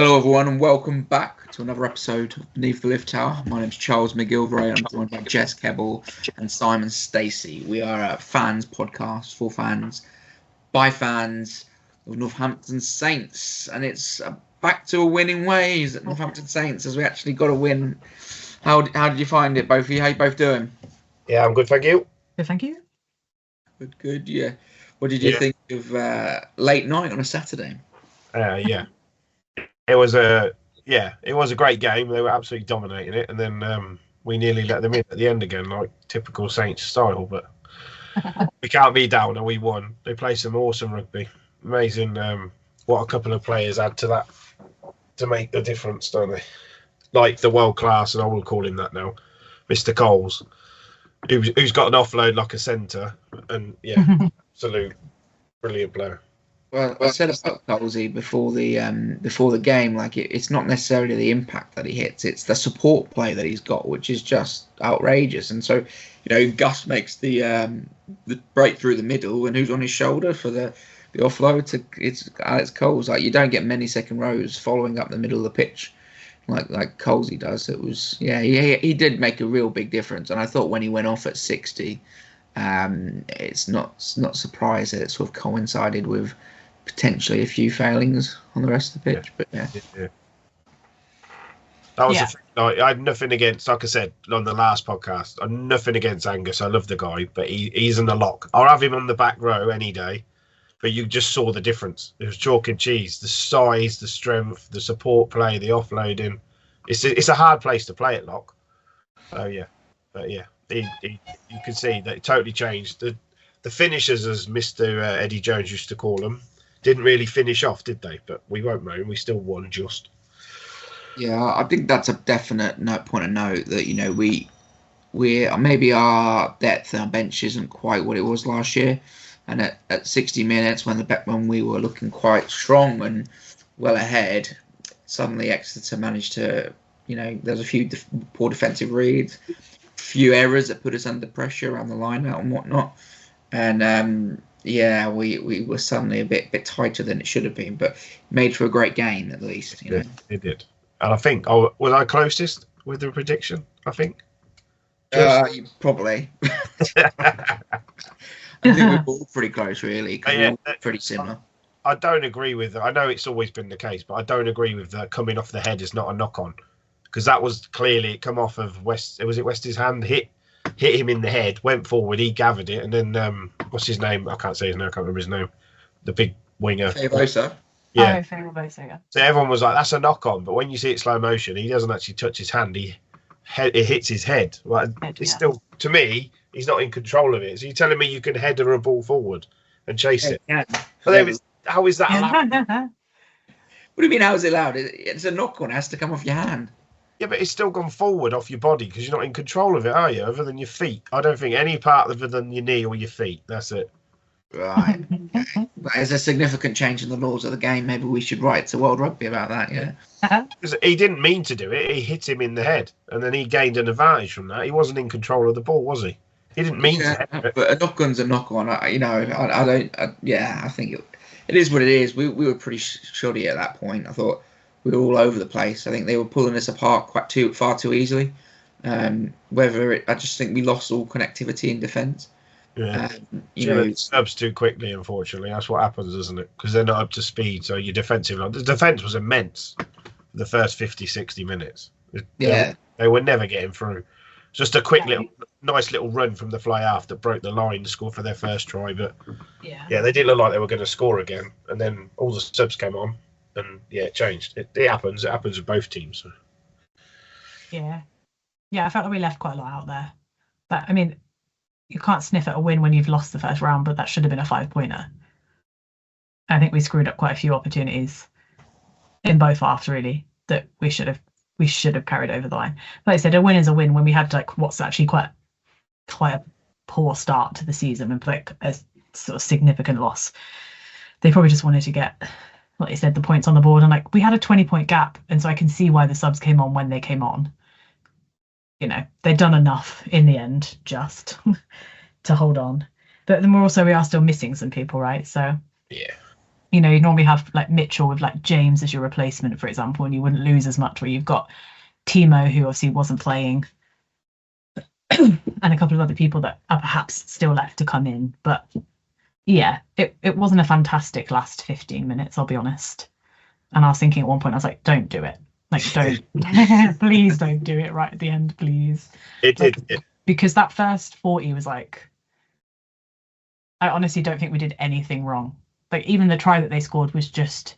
Hello, everyone, and welcome back to another episode of Beneath the Lift Tower. My name's Charles McGilvray. I'm joined by Jess Keble and Simon Stacey. We are a fans podcast for fans by fans of Northampton Saints, and it's back to a winning ways at Northampton Saints as we actually got a win. How did you find it, both of you? How you both doing? Yeah, I'm good, thank you. Good, thank you. Good. Yeah. What did you think of late night on a Saturday? Yeah. It was a great game. They were absolutely dominating it, and then we nearly let them in at the end again, like typical Saints style. But we can't be down, and we won. They play some awesome rugby. Amazing what a couple of players add to that to make the difference, don't they? Like the world class, and I will call him that now, Mr. Coles, who's got an offload like a centre, and absolute brilliant player. Well, I said about Colsey before the game, like it's not necessarily the impact that he hits; it's the support play that he's got, which is just outrageous. And so, Gus makes the break through the middle, and who's on his shoulder for the offload? It's Alex Coles. Like, you don't get many second rows following up the middle of the pitch like Colsey does. It was he did make a real big difference. And I thought when he went off at 60, it's not surprised that it sort of coincided with potentially a few failings on the rest of the pitch, but yeah. That was the thing. Like, I had nothing against, like I said on the last podcast, I had nothing against Angus. I love the guy, but he's in the lock. I'll have him on the back row any day, but you just saw the difference. It was chalk and cheese. The size, the strength, the support play, the offloading. It's a hard place to play at lock. So you could see that it totally changed. The finishers, as Mr. Eddie Jones used to call them, didn't really finish off, did they? But we won't moan. We still won just. Yeah, I think that's a definite point of note that we maybe our depth and our bench isn't quite what it was last year, and at 60 minutes when we were looking quite strong and well ahead, suddenly Exeter managed to there's a few poor defensive reads, few errors that put us under pressure around the line out and whatnot, and we were suddenly a bit tighter than it should have been, but made for a great game at least. It did. And I think, was I closest with the prediction? I think. Probably. I think we're all pretty close, really. We're all pretty similar. I don't agree with. I know it's always been the case, but I don't agree with coming off the head is not a knock on, because that was clearly come off of West. Was it West's hand hit him in the head, went forward, he gathered it, and then what's his name? I can't say his name. I can't remember his name. The big winger. Favosa. Yeah. Favosa, yeah. So everyone was like, "That's a knock on," but when you see it slow motion, he doesn't actually touch his hand. It hits his head. Like, it's still, to me, he's not in control of it. So you're telling me you can header a ball forward and chase it? Yeah. But how is that allowed? What do you mean? How is it allowed? It's a knock on. It has to come off your hand. Yeah, but it's still gone forward off your body because you're not in control of it, are you? Other than your feet. I don't think any part other than your knee or your feet. That's it. Right. There's a significant change in the laws of the game. Maybe we should write to World Rugby about that, yeah. Because he didn't mean to do it. He hit him in the head, and then he gained an advantage from that. He wasn't in control of the ball, was he? He didn't mean to. But a knock-on's a knock-on. I think it is what it is. We were pretty shoddy at that point. I thought we were all over the place. I think they were pulling us apart far too easily. I just think we lost all connectivity in defence. Yeah, subs too quickly. Unfortunately, that's what happens, isn't it? Because they're not up to speed. So your the defence was immense for the first 50, 60 minutes. They were never getting through. Just a quick nice little run from the fly half that broke the line to score for their first try. But they did look like they were going to score again, and then all the subs came on, and it changed. It happens. It happens with both teams. So. Yeah, I felt like we left quite a lot out there. But I mean, you can't sniff at a win when you've lost the first round, but that should have been a 5-pointer. I think we screwed up quite a few opportunities in both halves, really, that we should have carried over the line. Like I said, a win is a win when we had what's actually quite a poor start to the season and a sort of significant loss. They probably just wanted to get, like you said, the points on the board, and we had a 20-point gap, and so I can see why the subs came on when they came on. They'd done enough in the end just to hold on. But then we are still missing some people, right? So you know, you normally have like Mitchell with like James as your replacement, for example, and you wouldn't lose as much. Where you've got Timo, who obviously wasn't playing, and a couple of other people that are perhaps still left to come in. But yeah, it wasn't a fantastic last 15 minutes, I'll be honest. And I was thinking at one point, I was like, don't do it. Like, don't, please don't do it right at the end, please. It did. Because that first 40 was like, I honestly don't think we did anything wrong. Like, even the try that they scored was just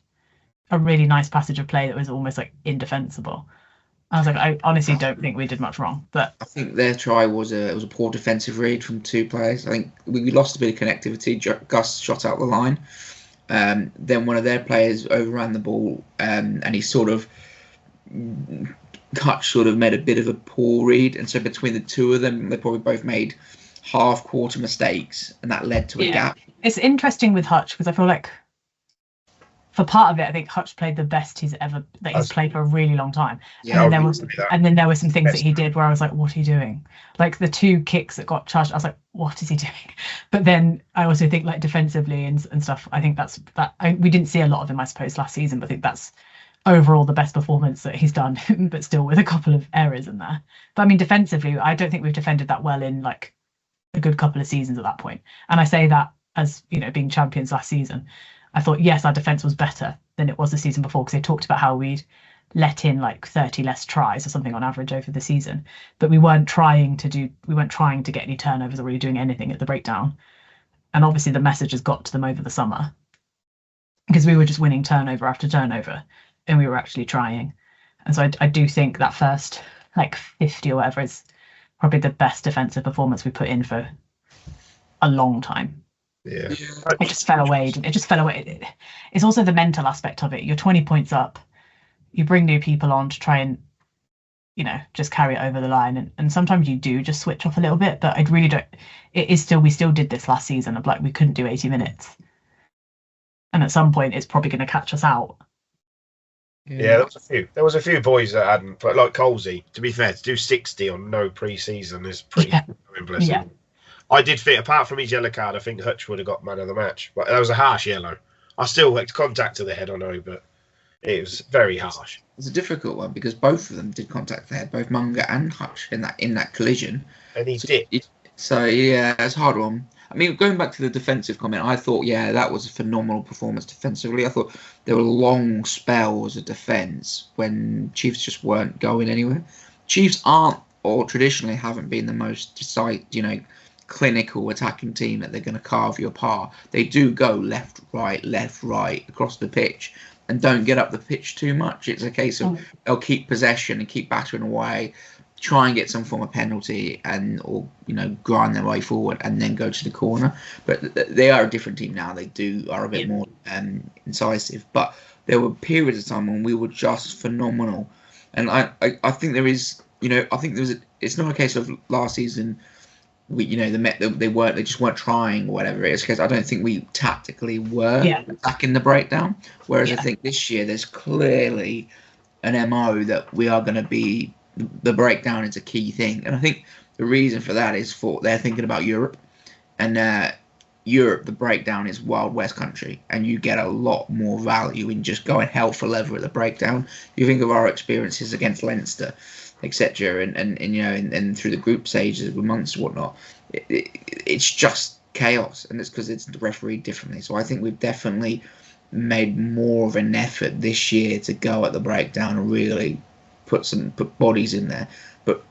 a really nice passage of play that was almost like indefensible. I was like, I honestly don't think we did much wrong. But I think their try was a poor defensive read from two players. I think we lost a bit of connectivity. Gus shot out the line. Then one of their players overran the ball, and he sort of Hutch sort of made a bit of a poor read, and so between the two of them, they probably both made half-quarter mistakes, and that led to a gap. It's interesting with Hutch because I feel like for part of it, I think Hutch played the best he's played for a really long time. Yeah, and then there were some things that he did where I was like, what are you doing? Like the two kicks that got charged, I was like, what is he doing? But then I also think like defensively and stuff, I think we didn't see a lot of him, I suppose, last season, but I think that's overall the best performance that he's done, but still with a couple of errors in there. But I mean, defensively, I don't think we've defended that well in like a good couple of seasons at that point. And I say that as, you know, being champions last season. I thought, yes, our defence was better than it was the season before because they talked about how we'd let in like 30 less tries or something on average over the season. But we weren't trying to get any turnovers or really doing anything at the breakdown. And obviously the message has got to them over the summer because we were just winning turnover after turnover and we were actually trying. And so I do think that first like 50 or whatever is probably the best defensive performance we put in for a long time. Yeah. It just fell away. It's also the mental aspect of it. You're 20 points up. You bring new people on to try and, you know, just carry it over the line. And sometimes you do just switch off a little bit, but I really don't. We still did this last season of like, we couldn't do 80 minutes. And at some point it's probably going to catch us out. Yeah, there was a few boys that hadn't, but like Colsey, to be fair, to do 60 on no pre-season is pretty impressive. Yeah. I did think, apart from his yellow card, I think Hutch would have got man of the match. But that was a harsh yellow. I still had contact to the head, I know, but it was very harsh. It's a difficult one because both of them did contact the head, both Munger and Hutch in that collision. And he did. So yeah, it's a hard one. I mean, going back to the defensive comment, I thought, yeah, that was a phenomenal performance defensively. I thought there were long spells of defence when Chiefs just weren't going anywhere. Chiefs aren't, or traditionally haven't been, the most clinical attacking team that they're going to carve you apart. They do go left, right across the pitch and don't get up the pitch too much. It's a case of they'll keep possession and keep battering away, try and get some form of penalty or grind their way forward and then go to the corner. But they are a different team now. They are a bit more incisive. But there were periods of time when we were just phenomenal. And I think there is, it's not a case of last season they just weren't trying or whatever it is, because I don't think we tactically were back in the breakdown. Whereas I think this year there's clearly an MO that we are going to be, the breakdown is a key thing. And I think the reason for that is they're thinking about Europe, and Europe, the breakdown is Wild West country, and you get a lot more value in just going hell for leather at the breakdown. You think of our experiences against Leinster, etc., and through the group stages with Munster and whatnot, it's just chaos, and it's because it's refereed differently. So I think we've definitely made more of an effort this year to go at the breakdown and really put bodies in there. But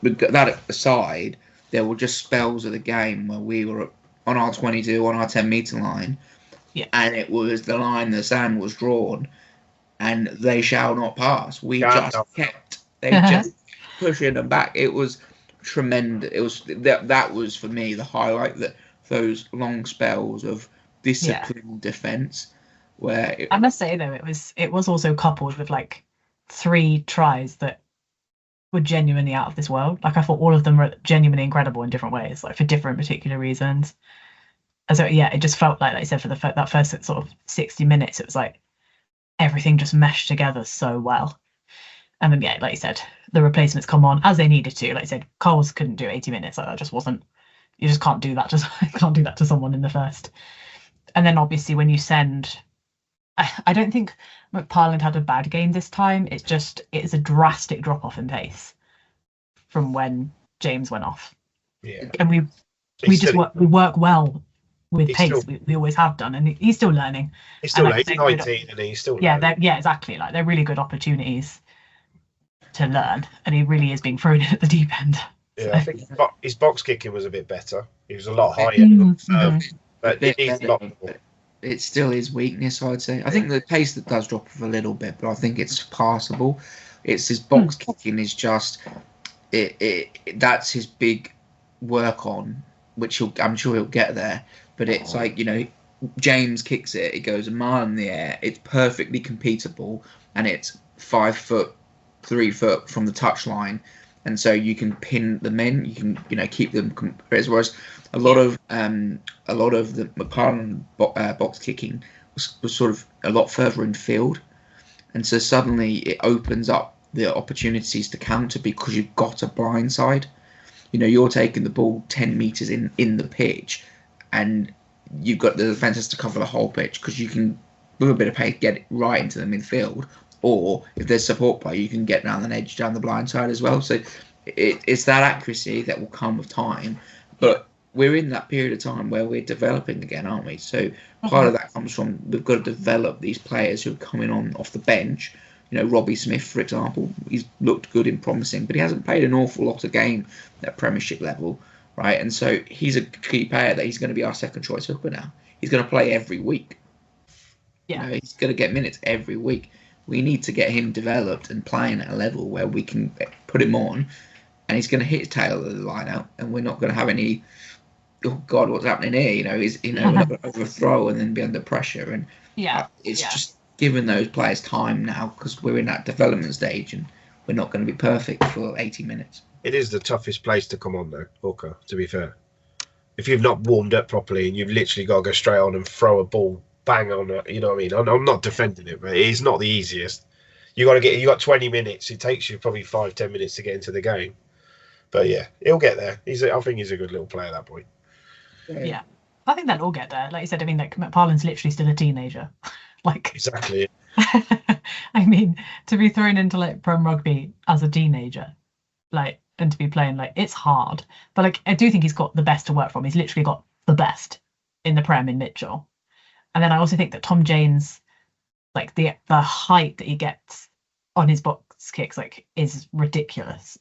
that aside, there were just spells of the game where we were on our 22, on our 10-metre line, and it was the line the sand was drawn, and they shall not pass. They just pushing them back. It was tremendous. It was that was for me the highlight, that those long spells of disciplined defence. Where I must say though, it was also coupled with like 3 tries that were genuinely out of this world. Like I thought all of them were genuinely incredible in different ways, like for different particular reasons. And so it just felt like I said, for that first sort of 60 minutes, it was like everything just meshed together so well. And then like you said, the replacements come on as they needed to. Like you said, Coles couldn't do 80 minutes. Like that just wasn't. You just can't do that. Can't do that to someone in the first. And then obviously when you send I don't think McParland had a bad game this time. It's a drastic drop off in pace from when James went off. Yeah, and we we work well with pace. We always have done, and he's still learning. He's still like, 19, and he's still yeah, exactly. Like they're really good opportunities to learn, and he really is being thrown in at the deep end. Yeah, So. I think his box kicking was a bit better. He was a lot higher, but it needs a lot more. It's still his weakness, I'd say. I think the pace that does drop off a little bit, but I think it's passable. It's his box kicking is just that's his big work on, which I'm sure he'll get there. But it's like, James kicks it, it goes a mile in the air, it's perfectly completable, and it's 5 foot, 3 foot from the touchline, and so you can pin them in, you can keep them. Whereas a lot of the McParland box kicking was sort of a lot further in field, and so suddenly it opens up the opportunities to counter because you've got a blind side. You're taking the ball 10 meters in the pitch, and you've got the defenders to cover the whole pitch because you can, with a bit of pace, get it right into the midfield. Or if there's support play, you can get down the edge, down the blind side as well. So it's that accuracy that will come with time. But we're in that period of time where we're developing again, aren't we? So part of that comes from we've got to develop these players who are coming on off the bench. Robbie Smith, for example, he's looked good and promising, but he hasn't played an awful lot of game at Premiership level, right? And so he's a key player that he's going to be our second choice hooker now. He's going to play every week. Yeah, he's going to get minutes every week. We need to get him developed and playing at a level where we can put him on, and he's going to hit his tail of the line out, and we're not going to have any. Oh God, what's happening here? He's overthrow and then be under pressure, and it's just giving those players time now because we're in that development stage and we're not going to be perfect for 80 minutes. It is the toughest place to come on, though, hooker, to be fair. If you've not warmed up properly and you've literally got to go straight on and throw a ball bang on it, you know what I mean? I'm not defending it, but it's not the easiest. You got 20 minutes. It takes you probably 5-10 minutes to get into the game. But yeah, he'll get there. I think he's a good little player at that point. Yeah. I think they'll all get there. Like you said, McParland's literally still a teenager. Exactly. I mean, to be thrown into Prem rugby as a teenager, and to be playing it's hard. But I do think he's got the best to work from. He's literally got the best in the Prem in Mitchell. And then I also think that Tom James, the height that he gets on his box kicks, is ridiculous.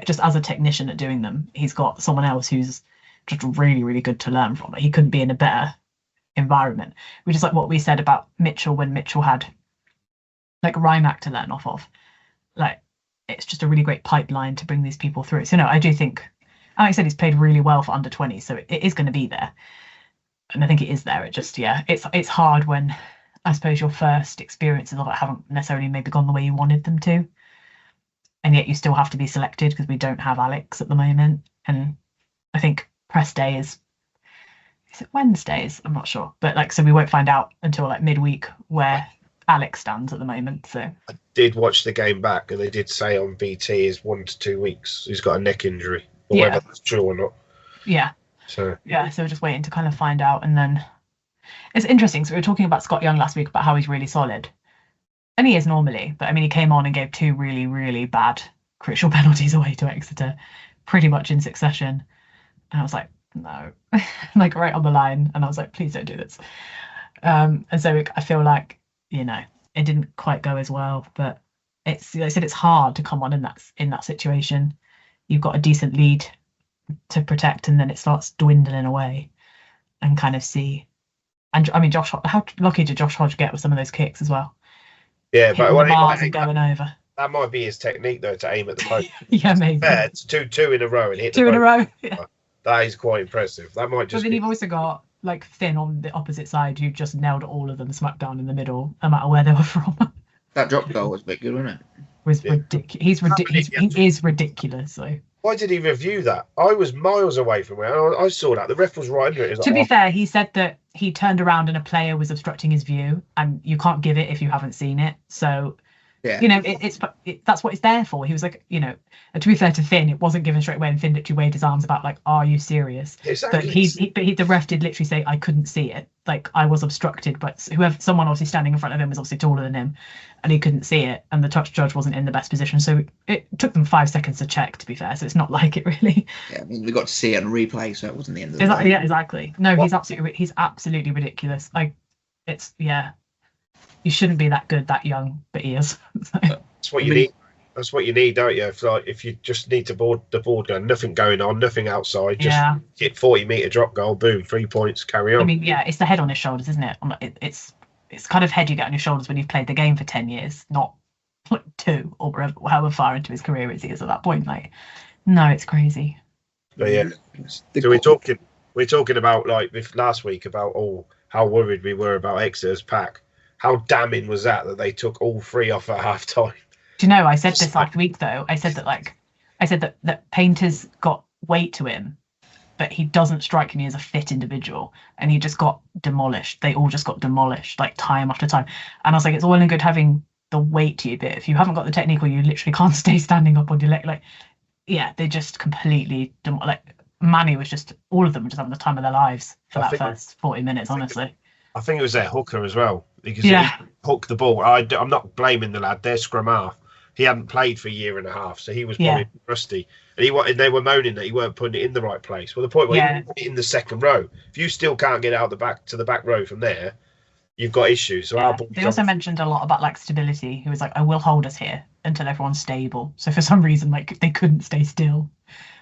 Just as a technician at doing them, he's got someone else who's just really, really good to learn from. He couldn't be in a better environment, which is what we said about Mitchell when Mitchell had Rymack to learn off of. It's just a really great pipeline to bring these people through. So no, I do think, like I said, he's played really well for under 20, so it is going to be there, and I think it is there. It just it's hard when I suppose your first experiences of it haven't necessarily maybe gone the way you wanted them to, and yet you still have to be selected because we don't have Alex at the moment, and I think press day is it Wednesdays? I'm not sure, but so we won't find out until midweek where Alex stands at the moment. So I did watch the game back, and they did say on BT is 1 to 2 weeks. He's got a neck injury, or whether that's true or not. Yeah. So we're just waiting to kind of find out, and then it's interesting. So we were talking about Scott Young last week about how he's really solid, and he is normally, but I mean he came on and gave 2 really, really bad crucial penalties away to Exeter, pretty much in succession, and I was like, no, right on the line, and I was like, please don't do this. And so I feel it didn't quite go as well, but I said it's hard to come on in that situation. You've got a decent lead to protect, and then it starts dwindling away, and kind of see. And I mean, how lucky did Josh Hodge get with some of those kicks as well? Yeah, but the bars and going over. That might be his technique though, to aim at the post. Yeah, maybe. It's two in a row and hit two in a row. Yeah. That is quite impressive. That might just. But then you've also got Finn on the opposite side who just nailed all of them smack down in the middle, no matter where they were from. That drop goal was a bit good, wasn't it? Was ridiculous. He's ridiculous. He is ridiculous. So. Why did he review that? I was miles away from where I saw that. The ref was right under it. To be fair, he said that he turned around and a player was obstructing his view, and you can't give it if you haven't seen it. So Yeah. You know, that's what it's there for. He was like, you know, and to be fair to Finn, it wasn't given straight away, and Finn literally waved his arms about like, "Are you serious?" Exactly. But the ref did literally say, "I couldn't see it. Like I was obstructed, but someone obviously standing in front of him was obviously taller than him, and he couldn't see it, and the touch judge wasn't in the best position, so it took them 5 seconds to check. To be fair, so it's not like it really. Yeah, I mean, we got to see it on replay, so it wasn't the end of the Exactly. day. Yeah, exactly. No, he's absolutely ridiculous. You shouldn't be that good that young, but he is. That's what you need. That's what you need, don't you? If you just need to board the board going, nothing going on, nothing outside, just hit 40-meter drop goal, boom, 3 points, carry on. I mean, yeah, it's the head on his shoulders, isn't it? It's kind of head you get on your shoulders when you've played the game for 10 years, not like 2 or however far into his career he is at that point. Like, no, it's crazy. But yeah, so we're talking about like this last week about how worried we were about Exeter's pack. How damning was that they took all 3 off at half time? Do you know, I said this last week though. I said that Painter's got weight to him, but he doesn't strike me as a fit individual, and he just got demolished. They all just got demolished, like time after time. And I was like, it's all well and good having the weight to you, but if you haven't got the technique, or you literally can't stay standing up on your leg, like, yeah, they just completely like Manny was just, all of them were just having the time of their lives for that first 40 minutes, honestly. I think it was their hooker as well, because he hooked the ball. I'm not blaming the lad. Their scrum half. He hadn't played for a year and a half, so he was probably rusty. And they were moaning that he weren't putting it in the right place. Well, the point was he put it in the second row. If you still can't get out the back to the back row from there, you've got issues. So they also mentioned a lot about like stability. He was like, "I will hold us here until everyone's stable." So for some reason, like they couldn't stay still.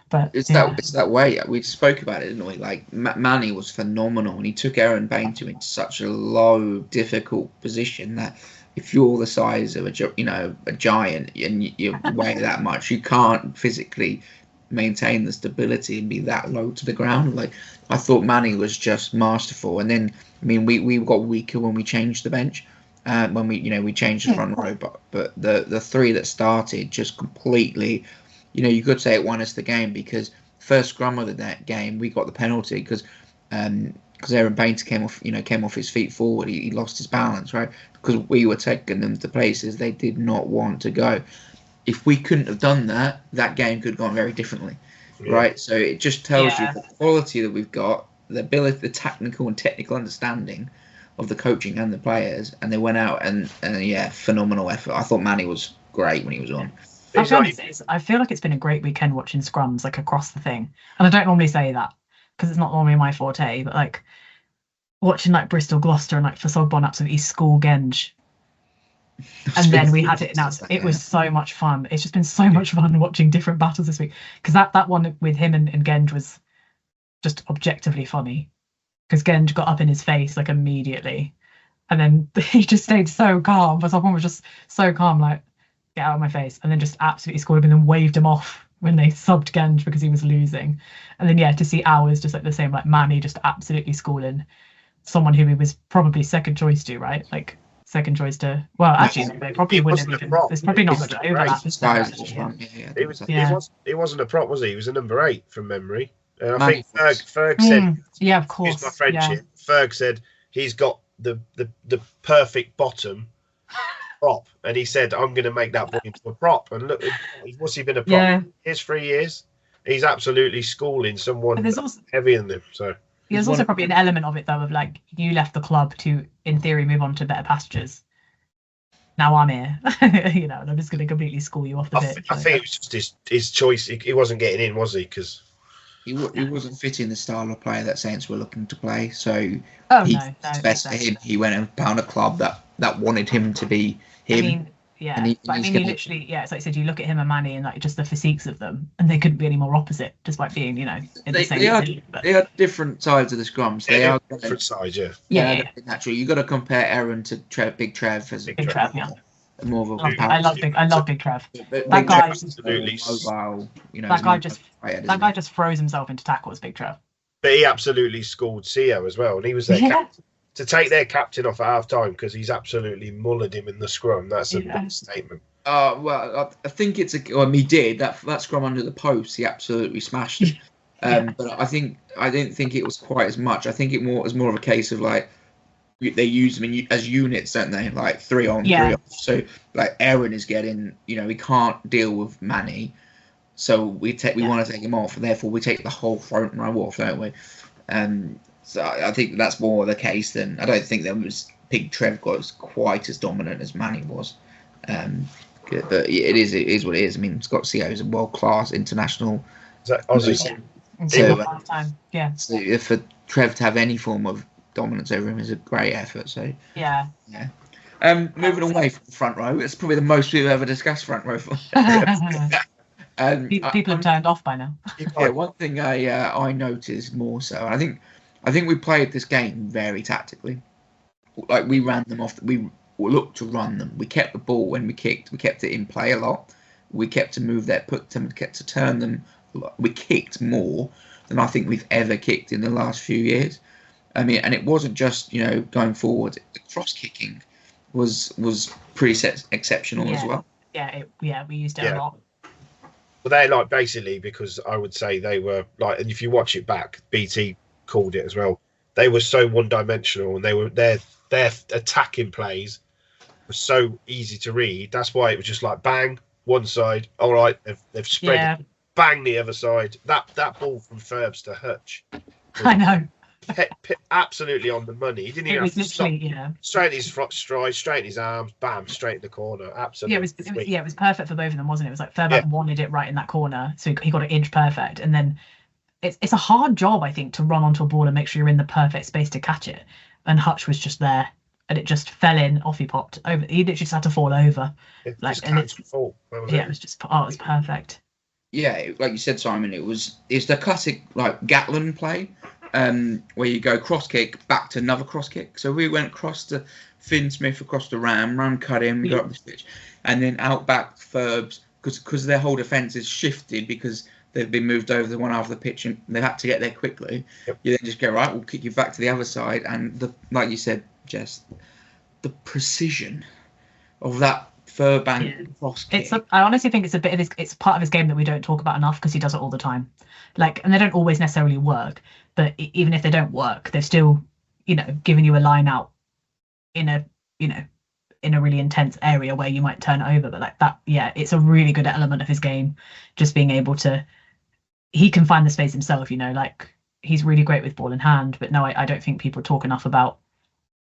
But it's that way. We spoke about it, didn't we? Like Manny was phenomenal, and he took Aaron Bainter into such a low, difficult position that if you're the size of a giant and you weigh that much, you can't physically maintain the stability and be that low to the ground. Like I thought Manny was just masterful. And then I mean we got weaker when we changed the bench, when we changed the front row, but the 3 that started just completely, you could say it won us the game, because first scrum of the game we got the penalty because Aaron Bainter came off his feet forward. He lost his balance, right? Because we were taking them to places they did not want to go. If we couldn't have done that, that game could have gone very differently, right? So it just tells you the quality that we've got, the ability, the technical understanding of the coaching and the players, and they went out and phenomenal effort. I thought Manny was great when he was on. I feel like it's been a great weekend watching scrums like across the thing, and I don't normally say that because it's not normally my forte, but like watching like Bristol Gloucester and like Fosogbon absolutely school Genge, and then we had it announced. It was so much fun. It's just been so much fun watching different battles this week, because that one with him and Genge was just objectively funny, because Genge got up in his face like immediately, and then he just stayed so calm. Fosogbon was just so calm, like, get out of my face, and then just absolutely scored him and then waved him off when they subbed Genge because he was losing. And then to see ours just like the same, like Manny just absolutely schooling someone who he was probably second choice to, right? Like second choice to, well, actually they probably wouldn't have even, there's probably not much overlap. He wasn't a prop, was he? He was a number 8 from memory. And I think Ferg said, yeah, of course, excuse my friendship, Ferg said he's got the perfect bottom prop, and he said, I'm going to make that boy into a prop. And look, what's he been a prop? Yeah. Here's 3 years. He's absolutely schooling someone heavier than him. So there's also probably an element of it though, of like, you left the club to, in theory, move on to better pastures. Now I'm here, and I'm just going to completely school you off the pitch. I think it was just his choice. He wasn't getting in, was he? Because he wasn't fitting the style of player that Saints were looking to play. So best for him. He went and found a club that wanted him to be him. You literally, it's like I said, you look at him and Manny and like just the physiques of them, and they couldn't be any more opposite, despite being, in the same position. They are different sides of the scrums. They are different sides, yeah. Naturally, you got to compare Aaron to Big Trev as Big Trev, yeah. More of a I love Big Trev. That guy absolutely mobile. That guy just throws himself into tackles, Big Trev. But he absolutely schooled CEO as well, and he was their captain. To take their captain off at half time because he's absolutely mullered him in the scrum. That's a big statement. Well, I think he did that scrum under the post. He absolutely smashed it. But I didn't think it was quite as much. I think it was more of a case of like they use them as units, don't they? Like 3 on, 3 off. So like Aaron is getting, he can't deal with Manny, so we want to take him off, and therefore we take the whole front row off, don't we? So I think that's more the case than I don't think there was Big Trev was quite as dominant as Manny was. But it is what it is. I mean, Scott CO is a world class international. Aussie. So for Trev to have any form of dominance over him is a great effort. So yeah. Moving away from the front row, it's probably the most we've ever discussed front row for. People have turned off by now. Yeah, one thing I noticed more so, and I think we played this game very tactically. Like we ran them off. We looked to run them. We kept the ball when we kicked. We kept it in play a lot. We kept to move their put them. We kept to turn them. We kicked more than I think we've ever kicked in the last few years. I mean, and it wasn't just going forward. The cross kicking was pretty exceptional as well. We used it a lot. Well, they're basically, because I would say they were and if you watch it back, BT called it as well. They were so one-dimensional, and their attacking plays were so easy to read. That's why it was just like bang one side. All right, they've spread it, bang the other side. That ball from Ferbs to Hutch. I know. Absolutely on the money. He didn't even have to stop. Straight in his stride, straight in his arms, bam, straight in the corner. Absolutely. It was perfect for both of them, wasn't it? It was like Ferber wanted it right in that corner, so he got it inch perfect. And then it's a hard job, I think, to run onto a ball and make sure you're in the perfect space to catch it. And Hutch was just there, and it just fell in. Off he popped over. He literally just had to fall over. It was perfect. Yeah, like you said, Simon, it's the classic Gatlin play. Where you go cross kick back to another cross kick. So we went across to Finn Smith, across to Ram cut in, we got up the pitch, and then out back Ferbs because their whole defence is shifted because they've been moved over to one half of the pitch and they've had to get there quickly. Yep. You then just go right, we'll kick you back to the other side, and like you said, Jess, the precision of that Furbank cross kick. I honestly think it's part of his game that we don't talk about enough because he does it all the time. And they don't always necessarily work. But even if they don't work, they're still, giving you a line out in a really intense area where you might turn it over. But it's a really good element of his game, just being able to. He can find the space himself, he's really great with ball in hand. But no, I don't think people talk enough about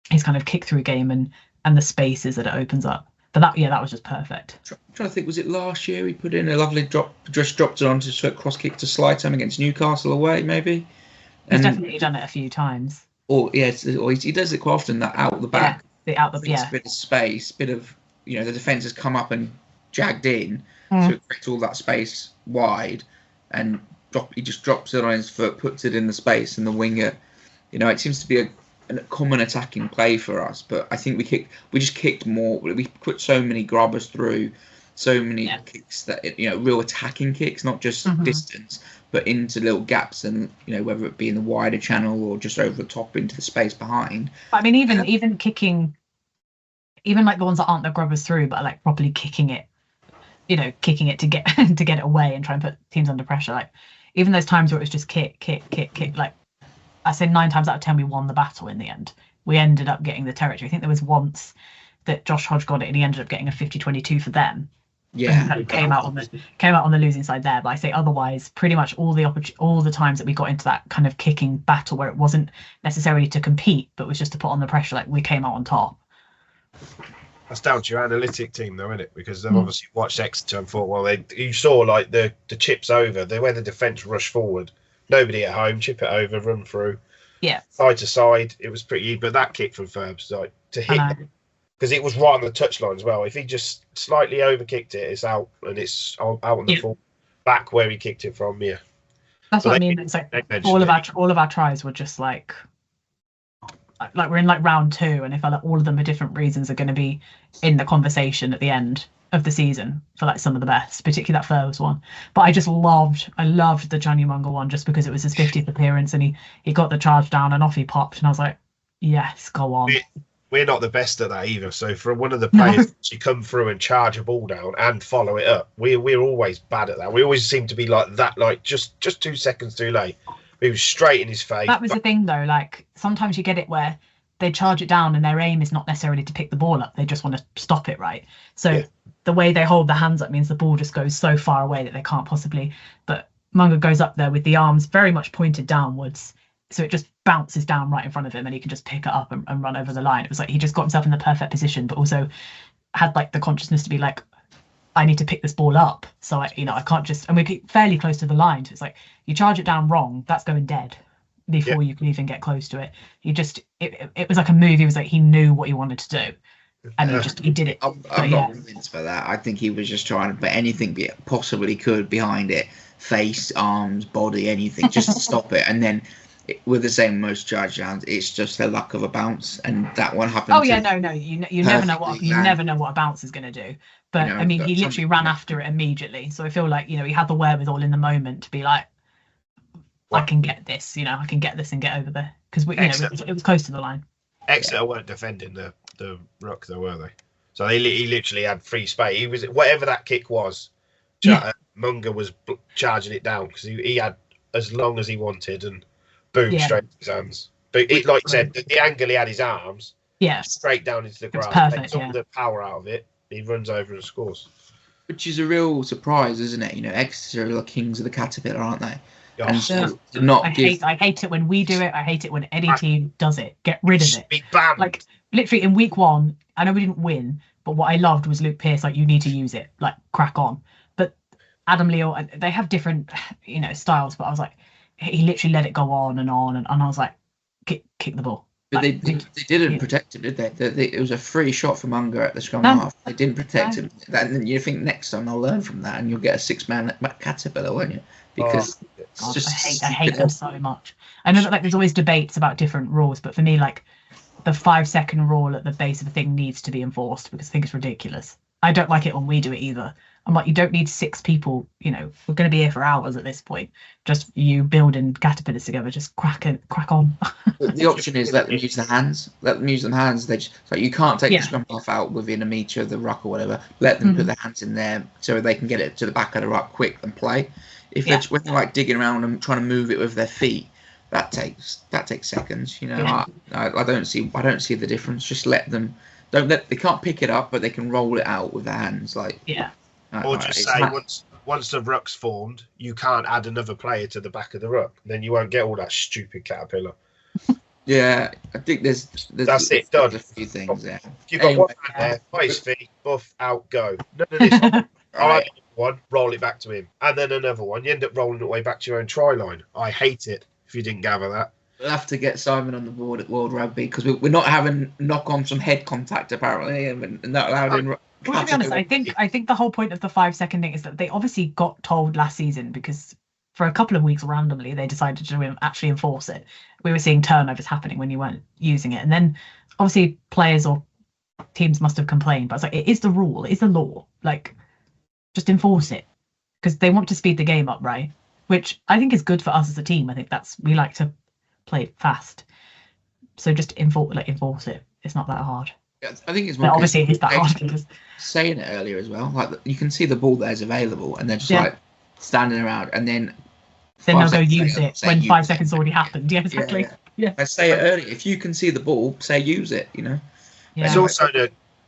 his kind of kick through game and the spaces that it opens up. But that was just perfect. I'm trying to think, was it last year he put in a lovely just dropped it onto a cross kick to slide time against Newcastle away, maybe? He's definitely done it a few times. Or he does it quite often. That out the back, bit of space, bit of the defence has come up and jagged in, so it creates all that space wide, and he just drops it on his foot, puts it in the space, and the winger, it seems to be a common attacking play for us. But I think we just kicked more. We put so many grubbers through, so many kicks that real attacking kicks, not just distance, but into little gaps, and whether it be in the wider channel or just over the top into the space behind. I mean, even kicking, even the ones that aren't the grubbers through, but properly kicking it, kicking it to get to get it away and try and put teams under pressure. Even those times where it was just kick. I say 9 times out of 10 we won the battle in the end. We ended up getting the territory. I think there was once that Josh Hodge got it and he ended up getting a 50-22 for them. Yeah, came out on the losing side there. But I say otherwise, pretty much all the times that we got into that kind of kicking battle where it wasn't necessarily to compete, but was just to put on the pressure, we came out on top. That's down to your analytic team, though, isn't it? Because they've obviously watched Exeter and thought, well, you saw the chips over, where the defence rushed forward, nobody at home, chip it over, run through, side to side. It was pretty, but that kick from Ferbs, to hit. Because it was right on the touchline as well. If he just slightly overkicked it, it's out, and it's out on the full back where he kicked it from. Yeah, that's what I mean. It's all of our tries were just we're in round 2, and it felt like all of them for different reasons are going to be in the conversation at the end of the season for some of the best, particularly that Ferbs one. But I loved the Johnny Munger one just because it was his 50th appearance, and he got the charge down and off he popped, and I was like, yes, go on. We're not the best at that either. So for one of the players to come through and charge a ball down and follow it up, we're always bad at that. We always seem to be like that, just 2 seconds too late. He was straight in his face. That was the thing though. Sometimes you get it where they charge it down, and their aim is not necessarily to pick the ball up. They just want to stop it, right? So the way they hold their hands up means the ball just goes so far away that they can't possibly. But Munga goes up there with the arms very much pointed downwards, so it just bounces down right in front of him, and he can just pick it up and run over the line. It was like he just got himself in the perfect position, but also had like the consciousness to be like, I need to pick this ball up, so I can't just. And we're fairly close to the line, so it's like you charge it down wrong, that's going dead before you can even get close to it. It was like a move. He was like, he knew what he wanted to do, and he did it. I'm not convinced by that. I think he was just trying to put anything possibly he could behind it, face, arms, body, anything, just to stop it. And then with the same most charge downs, it's just the luck of a bounce, and that one happened. Oh yeah, no, you never know what a bounce is going to do. But I mean, he literally ran after it immediately. So I feel like he had the wherewithal in the moment to be like, I can get this, I can get this and get over there, because it was close to the line. Exeter weren't defending the ruck though, were they? So he literally had free space. He was whatever that kick was. Munga was charging it down because he had as long as he wanted, and boom, straight to his hands. But like you said, the angle he had his arms, straight down into the ground. Perfect, takes all the power out of it. He runs over and scores. Which is a real surprise, isn't it? Exeter are the kings of the caterpillar, aren't they? Gosh. And I hate it when we do it. I hate it when any team does it. Get rid of it. Be banned. Like literally in week 1, I know we didn't win, but what I loved was Luke Pearce. Like, you need to use it. Like, crack on. But Adam Leal, they have different, styles. But I was like, he literally let it go on, and I was like, kick the ball. But they didn't protect him, did they? It was a free shot from Unger at the scrum half. They didn't protect him. And you think next time they'll learn from that, and you'll get a 6-man caterpillar, won't you? Because I hate them so much. I know that there's always debates about different rules, but for me, the 5-second rule at the base of the thing needs to be enforced, because I think it's ridiculous. I don't like it when we do it either. I'm like, you don't need 6 people. We're going to be here for hours at this point. Just you building caterpillars together. Just crack on. The option is let them use the hands. Let them use the hands. They just you can't take the scrum half out within a metre of the ruck or whatever. Let them put their hands in there so they can get it to the back of the ruck quick and play. If when they're digging around and trying to move it with their feet, that takes seconds. I don't see the difference. Just let them. They can't pick it up, but they can roll it out with their hands. Or just say once the ruck's formed, you can't add another player to the back of the ruck. Then you won't get all that stupid caterpillar. Yeah, I think there's that's it. Done. There's a few things. Yeah. You've got one man there, by his feet, buff, out, go. None of this. Right. One, roll it back to him, and then another one. You end up rolling it way back to your own try line. I hate it. If you didn't gather that. We'll have to get Simon on the board at World Rugby, because we're not having knock on some head contact apparently, and not allowed in. Well, to be honest, I think the whole point of the 5-second thing is that they obviously got told last season, because for a couple of weeks randomly they decided to actually enforce it. We were seeing turnovers happening when you weren't using it, and then obviously players or teams must have complained. But I was like, it is the rule, it is the law. Just enforce it, because they want to speed the game up, right? Which I think is good for us as a team. I think we like to play fast, so just enforce it. It's not that hard. I think it's more. Obviously, it is that hard because saying it earlier as well. You can see the ball there's available, and they're just standing around, and then they'll go use it when 5 seconds already happened. Yeah, exactly. Yeah. I say it earlier. If you can see the ball, say use it. Yeah. It's also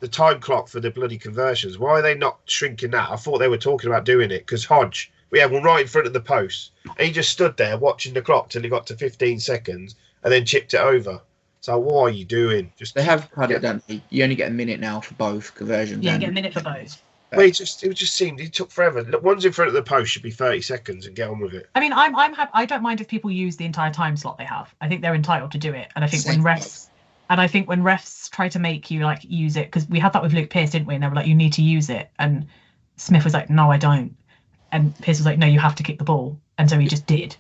the time clock for the bloody conversions. Why are they not shrinking that? I thought they were talking about doing it, because Hodge, we had one right in front of the post, and he just stood there watching the clock till he got to 15 seconds and then chipped it over. So what are you doing? They have cut it down. You only get a minute now for both conversions. Yeah, you get a minute for both. Well, it just seemed it took forever. Look, one's in front of the post should be 30 seconds and get on with it. I mean, I'm happy. I don't mind if people use the entire time slot they have. I think they're entitled to do it, and I think when refs try to make you use it, because we had that with Luke Pearce, didn't we? And they were like, you need to use it, and Smith was like, no, I don't, and Pearce was like, no, you have to kick the ball, and so he just did.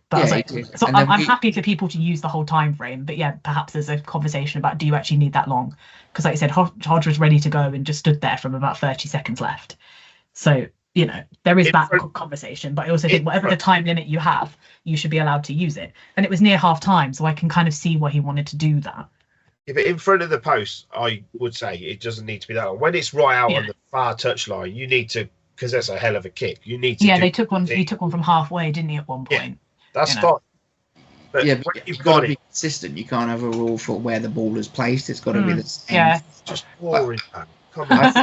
But I was like, so I'm happy for people to use the whole time frame, but perhaps there's a conversation about, do you actually need that long? Because like I said, Hodge was ready to go and just stood there from about 30 seconds left. So, there is that conversation, but I also think whatever the time limit you have, you should be allowed to use it. And it was near half time, so I can kind of see why he wanted to do that. Yeah, but in front of the post, I would say it doesn't need to be that long. When it's right out on the far touchline, you need to, because that's a hell of a kick. You need to. Yeah, he took one from halfway, didn't he? At one point. That's fine. But yeah, when but you've you've got got to be it, consistent. You can't have a rule for where the ball is placed. It's got to be the same. Yeah. just boring, man. Come on.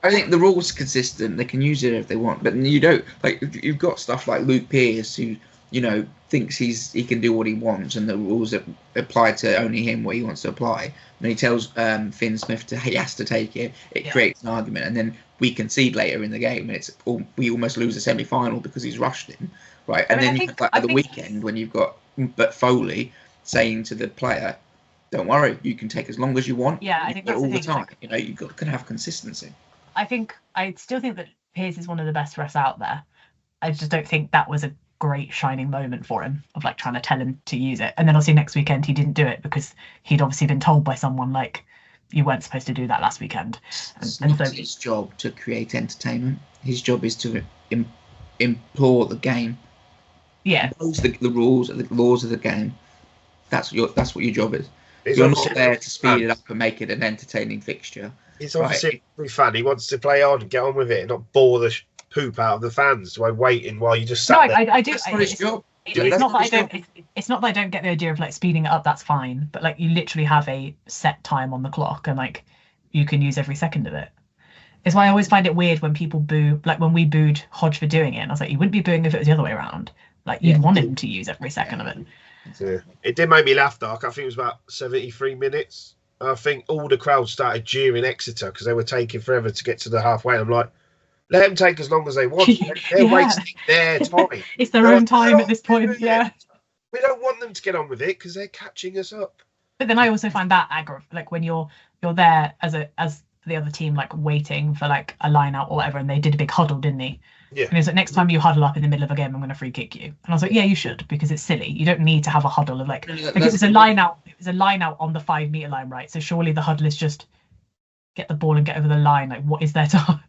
I think the rules are consistent. They can use it if they want, but you don't. Like you've got stuff like Luke Pierce, who thinks he can do what he wants, and the rules that apply to only him what he wants to apply. And he tells Finn Smith he has to take it. It creates an argument, and then we concede later in the game, and we almost lose the semi-final because he's rushed him, right? And then at the weekend when you've got Foley saying to the player, "Don't worry, you can take as long as you want." Yeah, I think that's all the the thing. time. You've got to have consistency. I still think that Piers is one of the best refs out there. I just don't think that was a great shining moment for him of like trying to tell him to use it. And then obviously next weekend he didn't do it because he'd obviously been told by someone like, you weren't supposed to do that last weekend. It's not his job to create entertainment. His job is to implore the game. Yeah. Impose the rules, the laws of the game. That's what your job is. He's You're not there to speed it up and make it an entertaining fixture. He's obviously a fan. He wants to play on and get on with it and not bore the poop out of the fans by waiting while you just sat there. I do. That's not his job. It's not that I don't get the idea of like speeding it up. That's fine, but like you literally have a set time on the clock, and like you can use every second of it. It's why I always find it weird when people boo, like when we booed Hodge for doing it. And I was like, you wouldn't be booing if it was the other way around. Like you'd want him to use every second of it. Yeah. It did make me laugh though. I think it was about 73 minutes. I think all the crowd started jeering Exeter because they were taking forever to get to the halfway. I'm like, let them take as long as they want. They're wasting their time. It's their own time at this point. Yeah. We don't want them to get on with it because they're catching us up. But then I also find that aggravating, like when you're there as the other team, like waiting for like a line out or whatever, and they did a big huddle, didn't they? Yeah. And he was like, next time you huddle up in the middle of a game, I'm going to free kick you. And I was like, yeah, you should, because it's silly. You don't need to have a huddle of like it was a line out. It was a line out on the 5 meter line, right? So surely the huddle is just get the ball and get over the line. Like, what is there to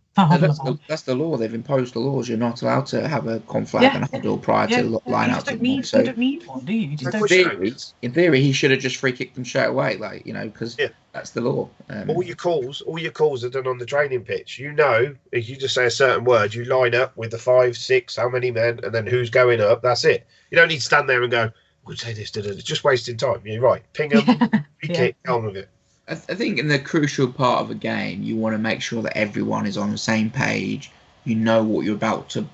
that's the law. They've imposed the laws. You're not allowed to have a conflag and a huddle prior to line out. You don't need one, do you? In theory, he should have just free kicked them straight away, like because that's the law. All your calls are done on the training pitch. If you just say a certain word, you line up with the 5, 6, how many men, and then who's going up. That's it. You don't need to stand there and go, "We'll say this." It's just wasting time. You're right. Ping them, free kick, on with it. I think in the crucial part of a game, you want to make sure that everyone is on the same page. You know what you're about to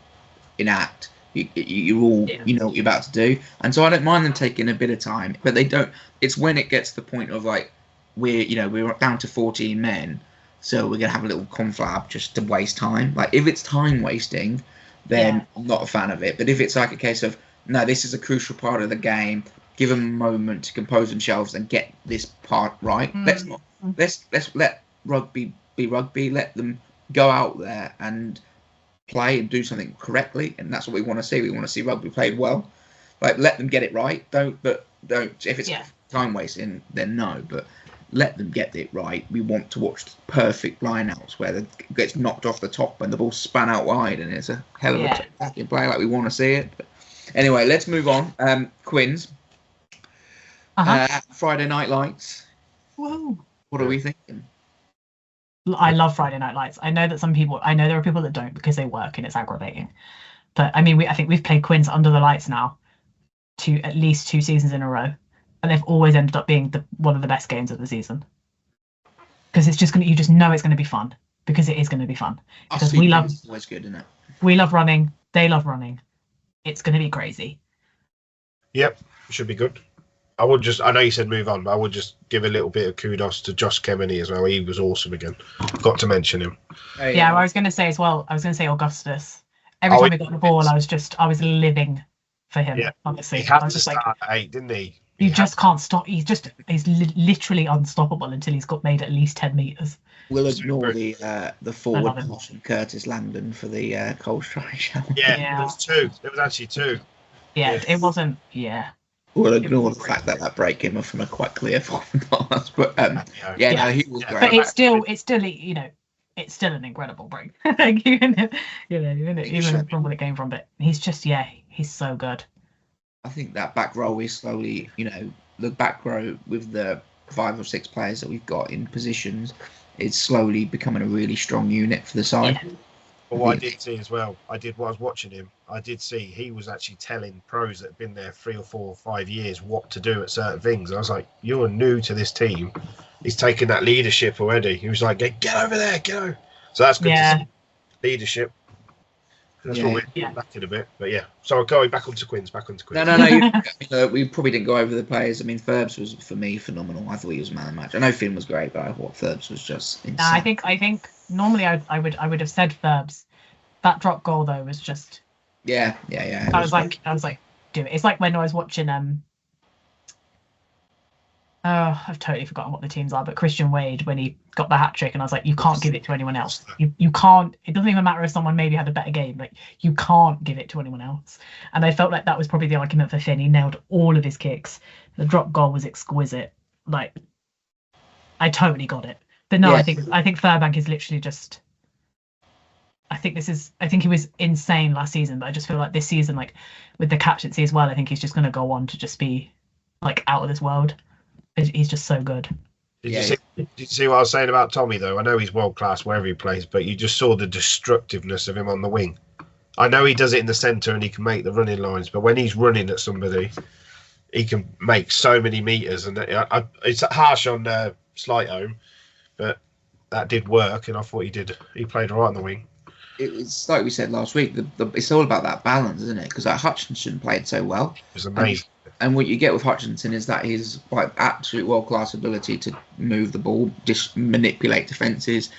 enact. You know what you're about to do. And so I don't mind them taking a bit of time, but they don't. It's when it gets to the point of like we're down to 14 men, so we're gonna have a little conflab just to waste time. Like if it's time wasting, then I'm not a fan of it. But if it's like a case of no, this is a crucial part of the game. Give them a moment to compose themselves and get this part right. Let's let rugby be rugby. Let them go out there and play and do something correctly, and that's what we want to see. We want to see rugby played well. Like let them get it right. Don't. If it's time wasting, then no. But let them get it right. We want to watch perfect lineouts where it gets knocked off the top and the ball span out wide, and it's a hell of a attacking play. Like we want to see it. But anyway, let's move on. Quins. Friday Night Lights. Whoa. What are we thinking? I love Friday Night Lights. I know there are people that don't because they work and it's aggravating. But I mean, I think we've played Quins under the lights now at least 2 seasons in a row, and they've always ended up being one of the best games of the season. Because it's just you just know it's going to be fun because it is going to be fun. Because it's always good, isn't it? We love running. They love running. It's going to be crazy. Yep, should be good. I know you said move on, but I would just give a little bit of kudos to Josh Kemeny as well. He was awesome again. Got to mention him. I was going to say as well. I was going to say Augustus. Every time he got the ball, I was living for him. Yeah. Honestly, he had to start at 8, didn't he? You just can't stop. He's literally unstoppable until he's got made at least 10 meters. We'll ignore the forward pass from Curtis Langdon for the Cole strike. Yeah, there was 2. There was actually 2. Yeah, it wasn't. Yeah. We'll ignore the fact that break came from a quite clear forward pass, but no, he was great. But it's still it's still an incredible break. Like, even from where it came from, but he's just he's so good. I think that back row is slowly, the back row with the 5 or 6 players that we've got in positions is slowly becoming a really strong unit for the side. Yeah. But what I did see as well, while I was watching him, I did see he was actually telling pros that have been there 3 or 4 or 5 years what to do at certain things. I was like, you're new to this team. He's taken that leadership already. He was like, get over there, go. So that's good to see. Leadership. That's what we're lacking a bit. But yeah. So going back onto Quins. No. We probably didn't go over the players. I mean, Ferbs was, for me, phenomenal. I thought he was man of the match. I know Finn was great, but I thought Ferbs was just insane. I think normally I would have said Ferbs. That drop goal though was just. Yeah. I was like, do it. It's like when I was watching I've totally forgotten what the teams are, but Christian Wade, when he got the hat trick, and I was like, you can't give it to anyone else. You can't. It doesn't even matter if someone maybe had a better game. Like, you can't give it to anyone else. And I felt like that was probably the argument for Finn. He nailed all of his kicks. The drop goal was exquisite. Like, I totally got it. But no, I think Fairbank is literally just. I think he was insane last season, but I just feel like this season, like with the captaincy as well, I think he's just going to go on to just be like out of this world. He's just so good. Did you see what I was saying about Tommy, though? I know he's world class wherever he plays, but you just saw the destructiveness of him on the wing. I know he does it in the centre and he can make the running lines, but when he's running at somebody, he can make so many metres. And it's harsh on Slighthome, but that did work, and I thought he played all right on the wing. It's like we said last week, it's all about that balance, isn't it? Because Hutchinson played so well. It was amazing. And what you get with Hutchinson is that his absolute world-class ability to move the ball, just manipulate defences,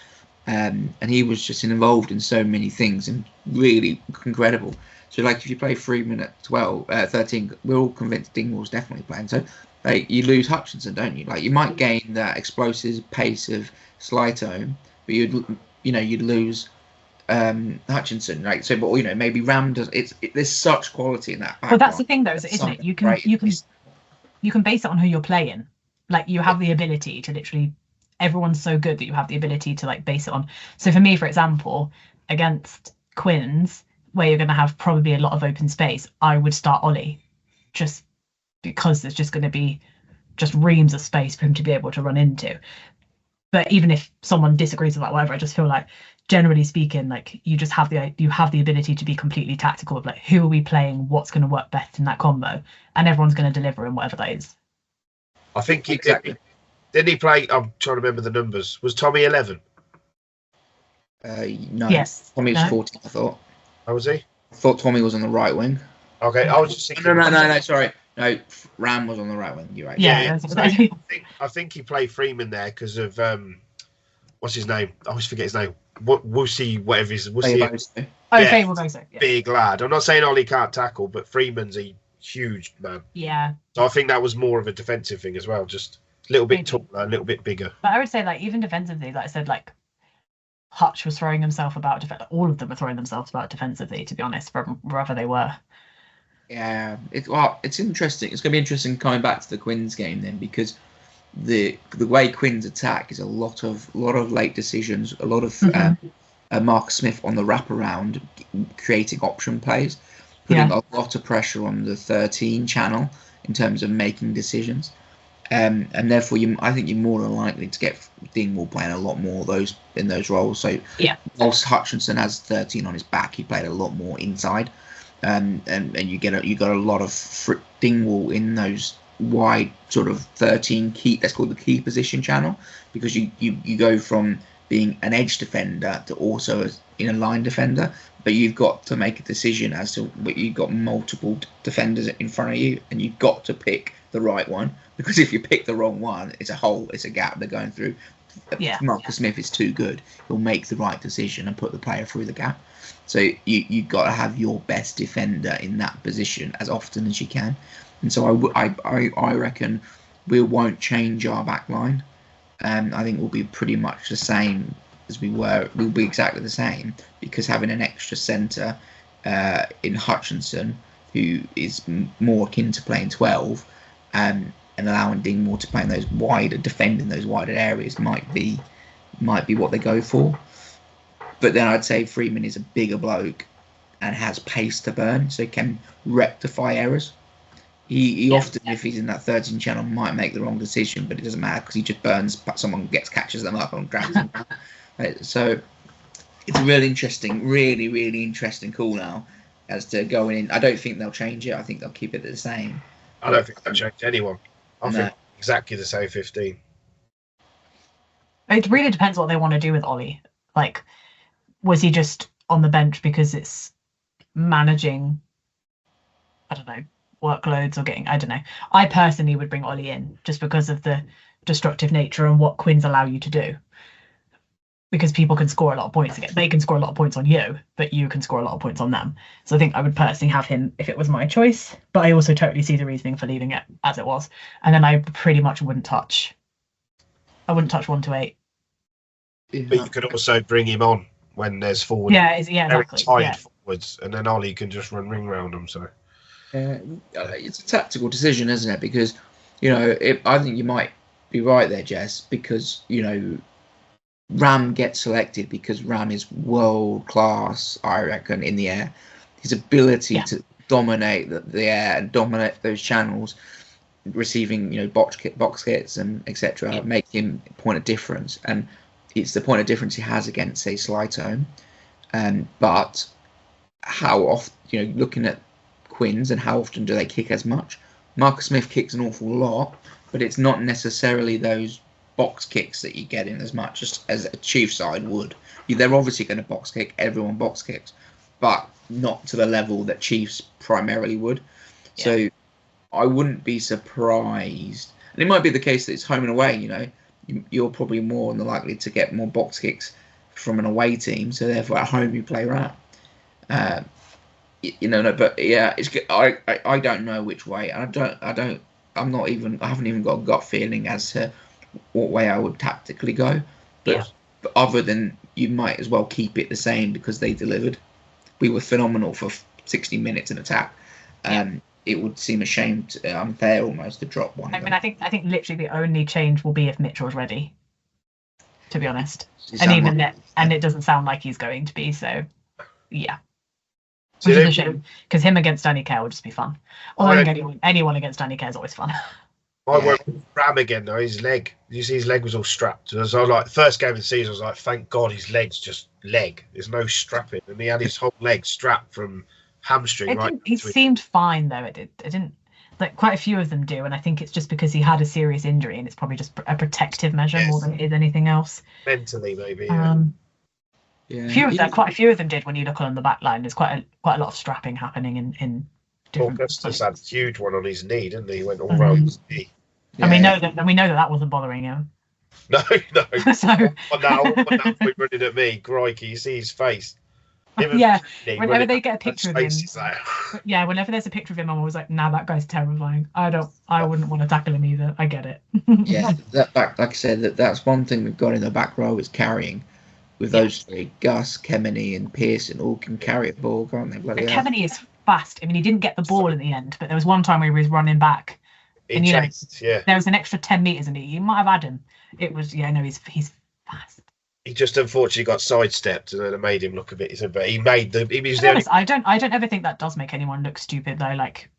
and he was just involved in so many things and really incredible. So, like, if you play Freeman at 13, we're all convinced Dingwall's definitely playing. So, like, you lose Hutchinson, don't you? Like, you might gain that explosive pace of Slighthome, but you'd lose Hutchinson, right? So, but maybe Ram does. There's such quality in that. Well, that's the thing, though, isn't it? You can base it on who you're playing. Like, you have the ability to literally. Everyone's so good that you have the ability to like base it on. So for me, for example, against Quins, where you're going to have probably a lot of open space, I would start Ollie, just because there's just going to be just reams of space for him to be able to run into. But even if someone disagrees with that, whatever, I just feel like, generally speaking, like you have the ability to be completely tactical of like, who are we playing, what's going to work best in that combo, and everyone's going to deliver in whatever that is. I think exactly. Didn't he play? I'm trying to remember the numbers. Was Tommy 11? No. Yes. Tommy was 14, I thought. How was he? I thought Tommy was on the right wing. Okay, I was just thinking. No, sorry. No, Ram was on the right wing. You're right. Yeah. I think he played Freeman there because of what's his name? I always forget his name. Wussy, whatever his Wussy. Yeah. Big lad. I'm not saying Ollie can't tackle, but Freeman's a huge man. Yeah. So I think that was more of a defensive thing as well. Just a little bit taller, a little bit bigger. But I would say, like, even defensively, like I said, like Hutch was throwing himself about. All of them were throwing themselves about defensively, to be honest, from wherever they were. Yeah, it's interesting. It's going to be interesting coming back to the Quins game then, because the way Quins attack is a lot of late decisions, a lot of Mark Smith on the wraparound, creating option plays, putting a lot of pressure on the 13 channel in terms of making decisions. And therefore, I think you're more than likely to get Dingwall playing a lot more in those roles. So, whilst Hutchinson has 13 on his back, he played a lot more inside, and you got a lot of Dingwall in those wide sort of 13 key. That's called the key position channel, because you go from being an edge defender to also in a line defender, but you've got to make a decision as to you've got multiple defenders in front of you, and you've got to pick the right one, because if you pick the wrong one, it's a gap they're going through. Marcus Smith is too good. He'll make the right decision and put the player through the gap. So you've got to have your best defender in that position as often as you can. And so I reckon we won't change our back line. I think we'll be pretty much the same as we were. We'll be exactly the same, because having an extra centre in Hutchinson, who is more akin to playing 12, and allowing Dingwall to play in those wider, defending those wider areas might be what they go for. But then I'd say Freeman is a bigger bloke and has pace to burn, so he can rectify errors. He often, if he's in that 13 channel, might make the wrong decision, but it doesn't matter because he just burns. Someone catches them up and grabs them. So it's a really interesting call now as to going in. I don't think they'll change it. I think they'll keep it the same. I don't think they'll change anyone. I No. think exactly the same 15. It really depends what they want to do with Ollie. Like, was he just on the bench because it's managing, I don't know, workloads or getting, I don't know. I personally would bring Ollie in just because of the destructive nature and what Quins allow you to do. Because people can score a lot of points again. They can score a lot of points on you, but you can score a lot of points on them. So I think I would personally have him if it was my choice. But I also totally see the reasoning for leaving it as it was. And then I pretty much wouldn't touch 1 to 8. Yeah. But you could also bring him on when there's forward. Yeah, very exactly. tired Yeah. forwards, and then Ollie can just run ring round them. So It's a tactical decision, isn't it? Because, I think you might be right there, Jess, because, Ram gets selected because Ram is world class, I reckon, in the air. His ability to dominate the air and dominate those channels, receiving, box hits and etc., make him a point of difference. And it's the point of difference he has against, say, Slytone. But how often, looking at Quins and how often do they kick as much? Marcus Smith kicks an awful lot, but it's not necessarily those box kicks that you get in as much as a Chiefs side would. They're obviously going to box kick. Everyone box kicks, but not to the level that Chiefs primarily would. Yeah. So I wouldn't be surprised. And it might be the case that it's home and away. You're probably more than likely to get more box kicks from an away team. So therefore, at home you play Ram. But yeah, it's good. I don't know which way. I haven't even got a gut feeling as to what way I would tactically go. But other than you might as well keep it the same because they delivered. We were phenomenal for 60 minutes in attack. It would seem a shame, unfair almost, to drop one. I think literally the only change will be if Mitchell's ready. To be honest, and it doesn't sound like he's going to be. So, yeah. Which is a shame, because him against Danny Care would just be fun. Although I think anyone against Danny Care is always fun. I went with Ram again though. His leg, you see, his leg was all strapped. So I was like, first game of the season, I was like, thank God his leg's just leg. There's no strapping, and he had his whole leg strapped from hamstring. He seemed fine though. It didn't. Like quite a few of them do, and I think it's just because he had a serious injury, and it's probably just a protective measure more than it is anything else. Mentally, maybe. Quite a few of them did. When you look on the back line, there's quite a lot of strapping happening in different. Augustus had a huge one on his knee, didn't he? He went all round his knee. And we know that wasn't bothering him. No. So now we're running at me, crikey! You see his face. Whenever they get a picture of him, like... whenever there's a picture of him, I'm always like, "Nah, that guy's terrifying. I wouldn't want to tackle him either. I get it." Like I said, that's one thing we've got in the back row is carrying. With those three, Gus, Kemeny, and Pearson all can carry a ball, can't they? Kemeny is fast. I mean, he didn't get the ball in the end, but there was one time where he was running back, and there was an extra 10 meters, and you might have had him. It was, he's fast. He just unfortunately got sidestepped, and then it made him look a bit. But he made the. He was honest, I don't ever think that does make anyone look stupid though. Like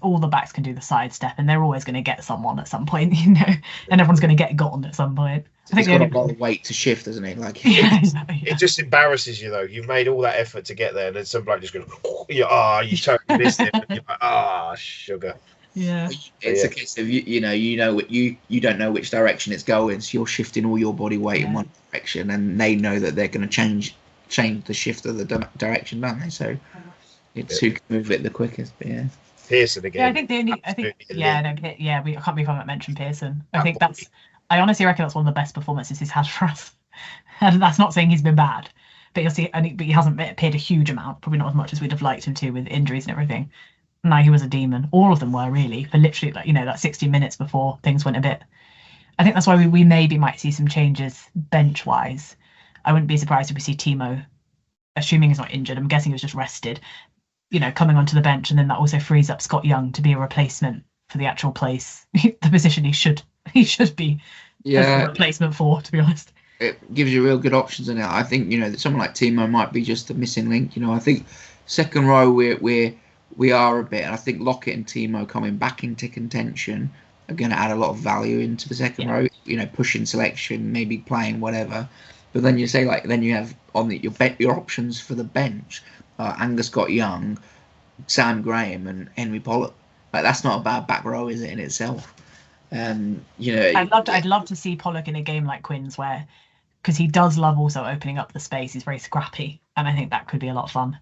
all the backs can do the sidestep, and they're always going to get someone at some point, and everyone's going to get gotten at some point. I think he's got a lot of weight to shift, doesn't he? Like it just embarrasses you though. You've made all that effort to get there, and then some bloke just goes, you totally missed it. And you're like, sugar. Yeah, it's a case of you don't know which direction it's going, so you're shifting all your body weight in one direction, and they know that they're going to change the shift of the direction, don't they? So it's who can move it the quickest. But Pearson again. Yeah, I can't believe I haven't mentioned Pearson. I honestly reckon that's one of the best performances he's had for us. And that's not saying he's been bad, but you'll see. But he hasn't appeared a huge amount, probably not as much as we'd have liked him to with injuries and everything. No, he was a demon. All of them were really, for literally that 60 minutes before things went a bit. I think that's why we maybe might see some changes bench wise. I wouldn't be surprised if we see Timo, assuming he's not injured. I'm guessing he was just rested. Coming onto the bench, and then that also frees up Scott Young to be a replacement for the actual place, the position he should be. A replacement for, to be honest. It gives you real good options in it. I think that someone like Timo might be just the missing link. I think second row we are a bit, and I think Lockett and Timo coming back into contention are going to add a lot of value into the second row. Pushing selection, maybe playing whatever. But then you say then you have your options for the bench are Angus Scott Young, Sam Graham, and Henry Pollock. Like, that's not a bad back row, is it, in itself? I'd love to see Pollock in a game like Quins, where, because he does love also opening up the space. He's very scrappy, and I think that could be a lot of fun.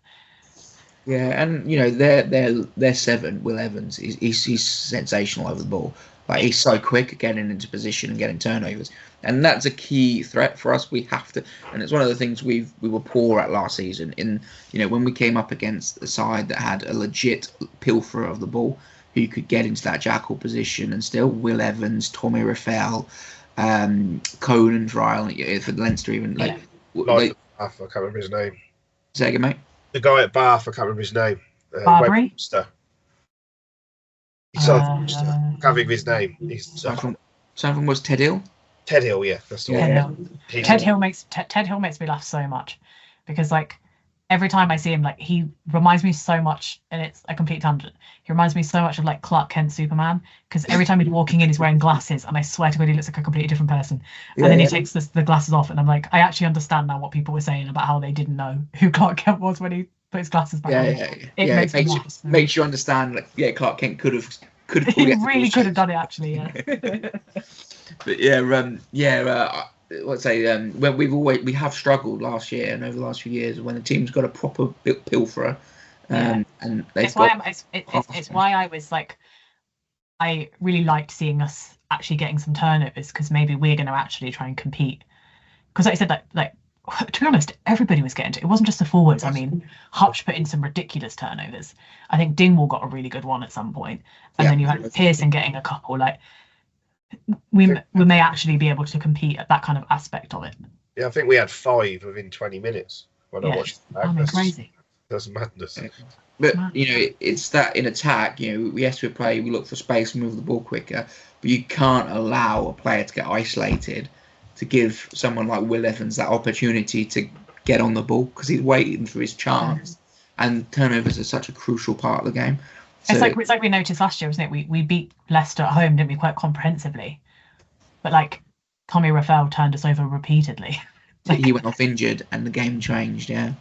Yeah, and their 7, Will Evans, he's sensational over the ball. Like, he's so quick at getting into position and getting turnovers, and that's a key threat for us. We have to, and it's one of the things we were poor at last season. In when we came up against a side that had a legit pilferer of the ball who could get into that jackal position, and still Will Evans, Tommy Raphael, Conan Trial for Leinster even. I can't remember his name. Say again, mate. The guy at Bath, I can't remember his name. Barbary? I can't think of his name. Something was Ted Hill. Ted Hill, yeah, that's the one. Ted Hill makes me laugh so much, because like every time I see him, like he reminds me so much, and it's a complete tangent. He reminds me so much of like Clark Kent Superman, because every time he's walking in, he's wearing glasses, and I swear to God, he looks like a completely different person. And then he takes the glasses off, and I'm like, I actually understand now what people were saying about how they didn't know who Clark Kent was when he put his glasses back on. It makes you understand. Like, Clark Kent could have he really could have done it, actually. Yeah. But let's say when we have struggled last year and over the last few years when the team's got a proper pilferer, and it's why I was like, I really liked seeing us actually getting some turnovers, because maybe we're going to actually try and compete. Because like I said, like to be honest, everybody was getting to it. It wasn't just the forwards. I mean, Hutch put in some ridiculous turnovers. I think Dingwall got a really good one at some point, and then you had Pearson getting a couple. Like, we may actually be able to compete at that kind of aspect of it. Yeah, I think we had 5 within 20 minutes when I watched that. That's crazy. That's madness. But it's that in attack. We look for space, move the ball quicker, but you can't allow a player to get isolated to give someone like Will Evans that opportunity to get on the ball, because he's waiting for his chance. And turnovers are such a crucial part of the game. So, it's like we noticed last year, wasn't it? We beat Leicester at home, didn't we, quite comprehensively? But like Tommy Raphael turned us over repeatedly. He went off injured, and the game changed. And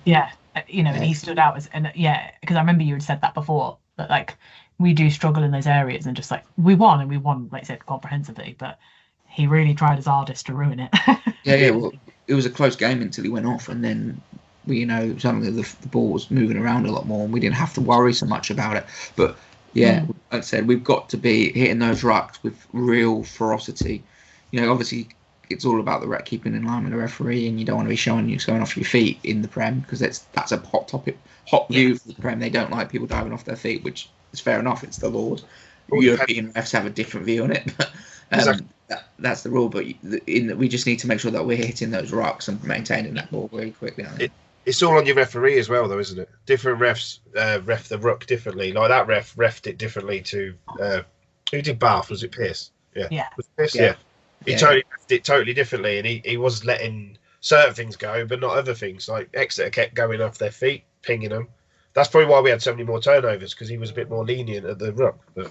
he stood out because I remember you had said that before. But like, we do struggle in those areas, and just like we won, like I said, comprehensively. But he really tried his hardest to ruin it. Well, it was a close game until he went off, and then suddenly the ball was moving around a lot more, and we didn't have to worry so much about it. But like I said, we've got to be hitting those rucks with real ferocity. Obviously it's all about the keeping in line with the referee, and you don't want to be showing you going off your feet in the Prem, because that's a hot view for the Prem. They don't like people diving off their feet, which is fair enough. It's the laws. European refs have a different view on it. Exactly. That's the rule, but we just need to make sure that we're hitting those rocks and maintaining that ball very quickly. It's all on your referee as well, though, isn't it? Different refs ref the ruck differently. Like that refed it differently to who did Bath? Was it Pearce? Yeah. Was it Pearce? Yeah. He totally refed it totally differently, and he was letting certain things go, but not other things. Like Exeter kept going off their feet, pinging them. That's probably why we had so many more turnovers, because he was a bit more lenient at the ruck. But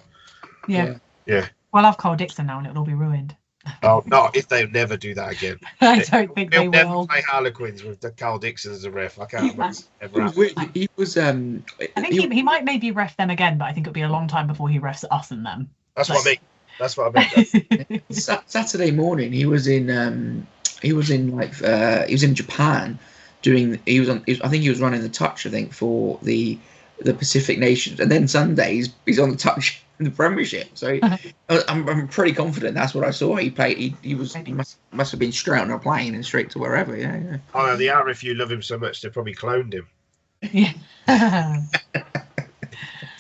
yeah. Well, I'll have Carl Dixon now, and it'll all be ruined. Oh, no, if they never do that again. I don't think they will. Never play Harlequins with Carl Dixon as a ref. I can't remember. He was. I think he might maybe ref them again, but I think it'll be a long time before he refs us and them. What I mean. Saturday morning, he was in Japan doing. I think he was running the touch. I think for the Pacific Nations, and then Sundays he's on the touch in the Premiership. So I'm pretty confident that's what I saw. He played. He must have been straight on a plane and straight to wherever. Yeah. Oh, the RF, you love him so much they probly cloned him. Yeah.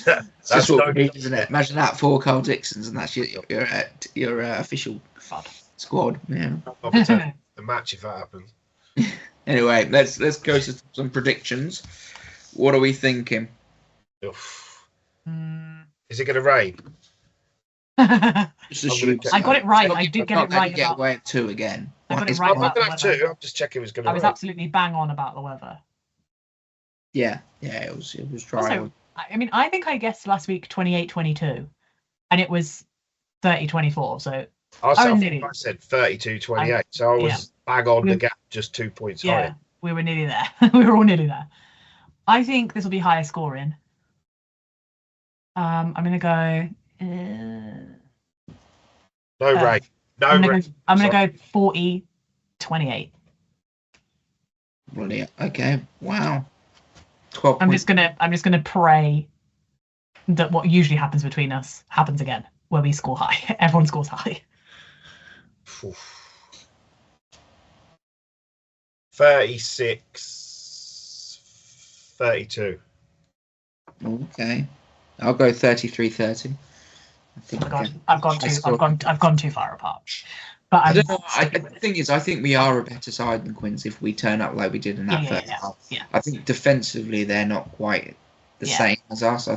That's what we need, isn't it? Imagine that, 4 Carl Dixons, and that's your official squad. Yeah. I'll pretend the match if that happens. Anyway, let's go to some predictions. What are we thinking? Is it going to rain? I got it right. I did get it right. Get away at 2 again. I got it right about the weather. 2. I'm just checking it was going to rain. I was absolutely bang on about the weather. Yeah, it was dry. Also, I think I guessed last week 28-22, and it was 30-24. So I said 32-28. So I was bang on the gap, just 2 points higher. We were nearly there. We were all nearly there. I think this will be higher scoring. I'm gonna go. No Ray. No I'm Ray. gonna go 40-28. Brilliant. Okay. Wow. 12 I'm points. just gonna pray that what usually happens between us happens again, where we score high. Everyone scores high. 36-32. Okay. I'll go 33-30. I think. Oh my God, I've gone too far apart. But I don't know. The thing is, I think we are a better side than Quins if we turn up like we did in that first half. Yeah. I think defensively they're not quite the same as us.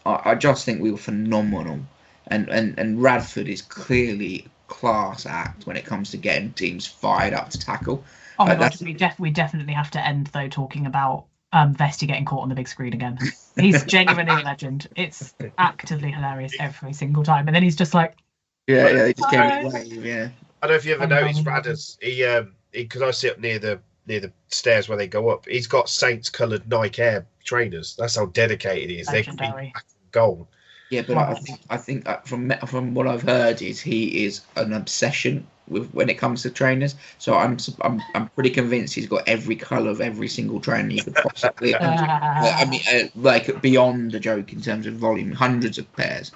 I just think we were phenomenal, and Radford is clearly a class act when it comes to getting teams fired up to tackle. Oh my God, we definitely have to end though talking about Vesti getting caught on the big screen again. He's genuinely a legend. It's actively hilarious every single time, and then he's just like. Yeah, they just gave it away. Yeah. I don't know if you ever noticed Radders. He because I sit up near the stairs where they go up. He's got Saints coloured Nike Air trainers. That's how dedicated he is. Legendary. They can be goal. Yeah, but I think from what I've heard is he is an obsession with when it comes to trainers. So I'm pretty convinced he's got every colour of every single trainer you could possibly. I mean, like beyond a joke in terms of volume, hundreds of pairs.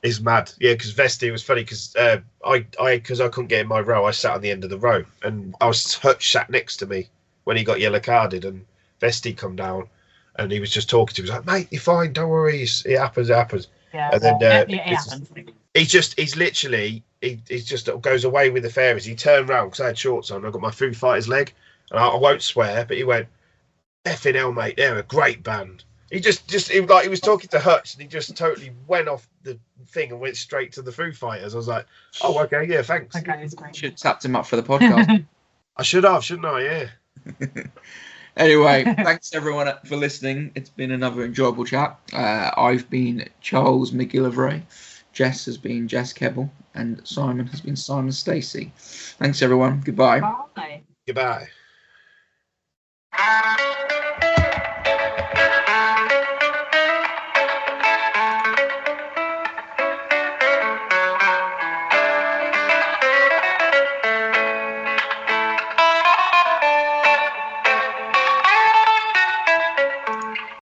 It's mad, yeah. Because Vesti was funny because I couldn't get in my row. I sat on the end of the row, and Hutch sat next to me when he got yellow carded, and Vesti come down, and he was just talking to me. He was like, "Mate, you're fine. Don't worry. It happens. It happens." Yeah, and then it happens. He just goes away with the fairies. He turned round because I had shorts on. I got my Foo Fighters leg, and I won't swear, but he went, "Effing hell, mate, they're a great band." He he was talking to Hutch, and he just totally went off the thing and went straight to the Foo Fighters. I was like, "Oh, okay, yeah, thanks." Okay, it's great. Should have tapped him up for the podcast. I should have, shouldn't I? Yeah. Anyway, thanks everyone for listening. It's been another enjoyable chat. I've been Charles McGillivray, Jess has been Jess Kebble, and Simon has been Simon Stacey. Thanks everyone. Goodbye. Bye. Goodbye.